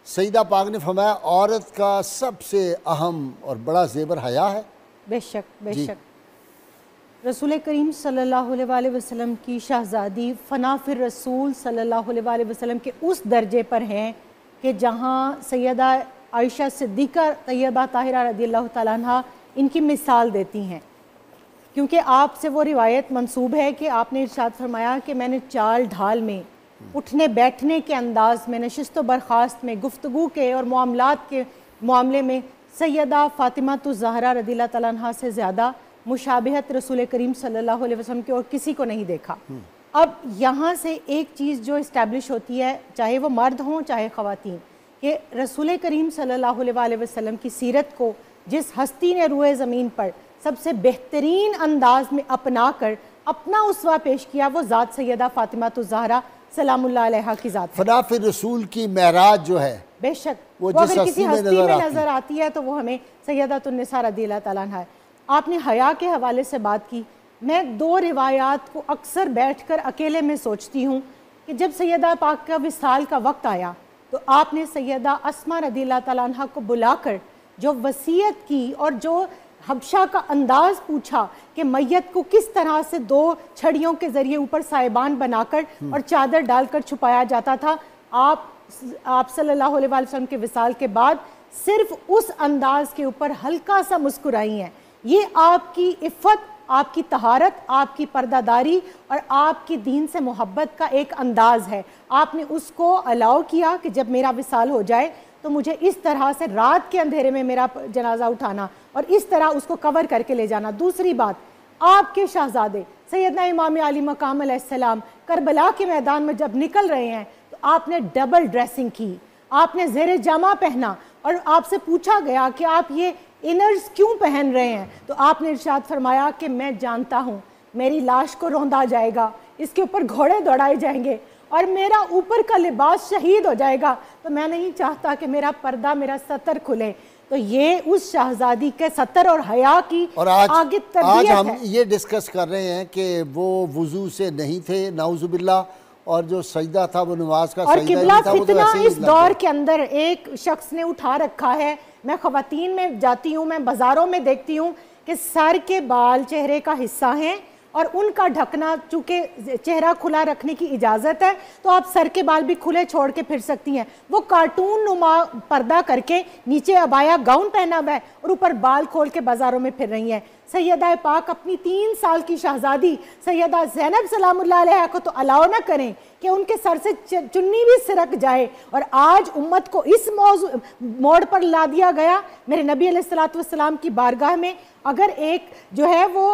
सईदा पाक ने फरमाया औरत का सबसे अहम और बड़ा ज़ेवर हया है। बेशक बेशक। रसूल करीम सल्लल्लाहु अलैहि वसल्लम की शहज़ादी फ़ना फिर रसूल सल्लल्लाहु अलैहि वसल्लम के उस दर्जे पर हैं कि जहाँ सैयदा आयशा सिद्दीक़ा तैयबा ताहिरा रज़ियल्लाहु तआला अन्हा इनकी मिसाल देती हैं, क्योंकि आपसे वो रिवायत मंसूब है कि आपने इरशाद फरमाया कि मैंने चाल ढाल में, उठने बैठने के अंदाज में, नशिस्त व बर्खास्त में, गुफ्तगू के और मामलात के मामले में सैयदा फ़ातिमा तो ज़हरा रज़ियल्लाहु तआला अन्हा से ज़्यादा मुशाबिहत रसूल करीम सल्लल्लाहु अलैहि वसल्लम की और किसी को नहीं देखा। अब यहाँ से एक चीज़ जो इस्टेब्लिश होती है, चाहे वो मर्द हों चाहे ख़वातीन, कि रसूल करीम सल्लल्लाहु अलैहि वसल्लम की सीरत को जिस हस्ती ने रूए ज़मीन पर सबसे बेहतरीन अंदाज में अपना कर अपना उसवा पेश किया, वो ज़ात सैयदा फ़ातिमा तो ज़हरा सलामुल्लाह अलैहा की ज़ात। फना फिर रसूल की महराज जो है, बेशक वो अगर किसी हस्ती में नज़र आती है तो वो हमें सैयदतुन्निसा रज़ियल्लाहु तआला अन्हा है। आपने हया के हवाले से बात की। मैं दो रिवायात को अक्सर बैठकर अकेले में सोचती हूँ कि जब सैयदा पाक का विसाल का वक्त आया तो आपने सैयदा अस्मा रज़ियल्लाहु तआला अन्हा को बुलाकर जो वसीयत की और जो हबशा का अंदाज पूछा कि मैयत को किस तरह से दो छड़ियों के ज़रिए ऊपर साइबान बनाकर और चादर डालकर छुपाया जाता था, आप सल्लल्लाहु अलैहि वसल्लम के विसाल के बाद सिर्फ उस अंदाज के ऊपर हल्का सा मुस्कुराई हैं। ये आपकी इफ़्फ़त, आपकी तहारत, आपकी पर्दादारी और आपकी दीन से मोहब्बत का एक अंदाज़ है। आपने उसको अलाउ किया कि जब मेरा विसाल हो जाए तो मुझे इस तरह से रात के अंधेरे में मेरा जनाजा उठाना और इस तरह उसको कवर करके ले जाना। दूसरी बात, आपके शहजादे सैयदना इमाम अली मकाम अलैहिस्सलाम करबला के मैदान में जब निकल रहे हैं तो आपने डबल ड्रेसिंग की, आपने ज़ेरे जामा पहना और आपसे पूछा गया कि आप ये इनर्स क्यों पहन रहे हैं, तो आपने इरशाद फरमाया कि मैं जानता हूँ मेरी लाश को रौंदा जाएगा, इसके ऊपर घोड़े दौड़ाए जाएंगे और मेरा ऊपर का लिबास शहीद हो जाएगा, तो मैं नहीं चाहता कि मेरा पर्दा, मेरा सतर खुले। तो ये उस शहजादी के सतर और हया की और आगे आज हम ये डिस्कस कर रहे हैं कि वो वुजू से नहीं थे नाउजुबिल्ला, और जो सजदा था वो नमाज का और किबला फितना तो इस दौर के अंदर एक शख्स ने उठा रखा है। मैं ख़वातीन में जाती हूँ, मैं बाज़ारों में देखती हूँ कि सर के बाल चेहरे का हिस्सा हैं और उनका ढकना, चूँकि चेहरा खुला रखने की इजाज़त है तो आप सर के बाल भी खुले छोड़ के फिर सकती हैं। वो कार्टून नुमा पर्दा करके नीचे अबाया गाउन पहना हुआ है और ऊपर बाल खोल के बाज़ारों में फिर रही हैं। सैयदा पाक अपनी 3 साल की शहजादी सैयदा ज़ैनब सलामुल्लाह अलैहा को तो अलाउ ना करें कि उनके सर से चुन्नी भी सिरक जाए, और आज उम्मत को इस मोड़ पर ला दिया गया। मेरे नबी अलैहिस्सलातु वस्सलाम की बारगाह में अगर एक जो है वो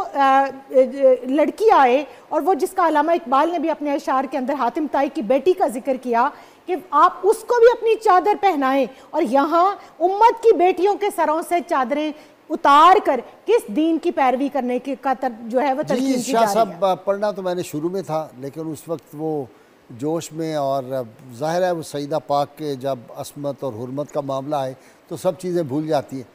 लड़की आए, और वो जिसका अल्लामा इकबाल ने भी अपने अशार के अंदर हातिम ताई की बेटी का जिक्र किया कि आप उसको भी अपनी चादर पहनाएं, और यहाँ उम्मत की बेटियों के सरों से चादरें उतार कर किस दीन की पैरवी करने की जो है वो तलकीन की जा रही है। सब पढ़ना तो मैंने शुरू में था, लेकिन उस वक्त वो जोश में, और ज़ाहिर है वो सईदा पाक के जब असमत और हुर्मत का मामला है तो सब चीज़ें भूल जाती हैं।